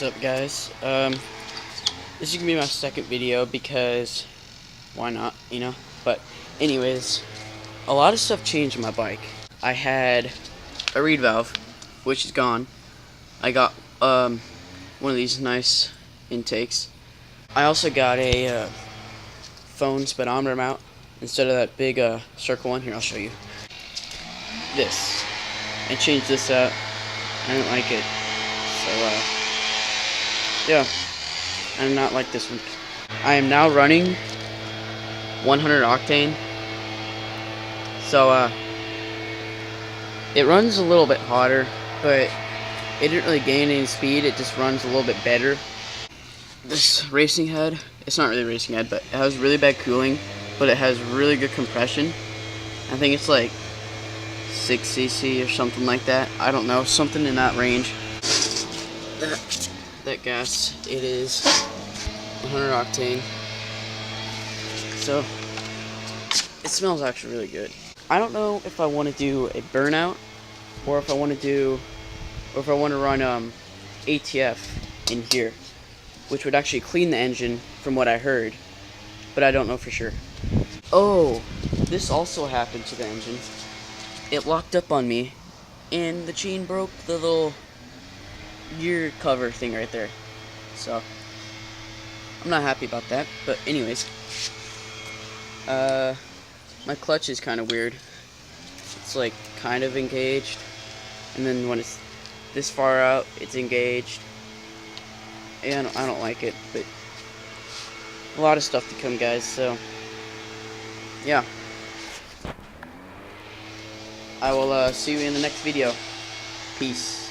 up, guys? This is gonna be my second video because why not, you know? But anyways, a lot of stuff changed on my bike. I had a reed valve, which is gone. I got one of these nice intakes. I also got a phone speedometer mount instead of that big circle one. Here, I'll show you. This. I changed this out. I didn't like it. So yeah, I do not like this one. I am now running 100 octane. So it runs a little bit hotter, but it didn't really gain any speed. It just runs a little bit better. This racing head, it's not really racing head, but it has really bad cooling, but it has really good compression. I think it's like 6 cc or something like that. I don't know, something in that range. That gas, it is 100 octane. So it smells actually really good. I don't know if I want to do a burnout or if I want to run ATF in here, which would actually clean the engine from what I heard, but I don't know for sure. Oh, this also happened to the engine. It locked up on me and the chain broke the little gear cover thing right there. So I'm not happy about that, but anyways, my clutch is kind of weird. It's like kind of engaged, and then when it's this far out, it's engaged. And I don't like it, but a lot of stuff to come, guys. So yeah, I will see you in the next video. Peace.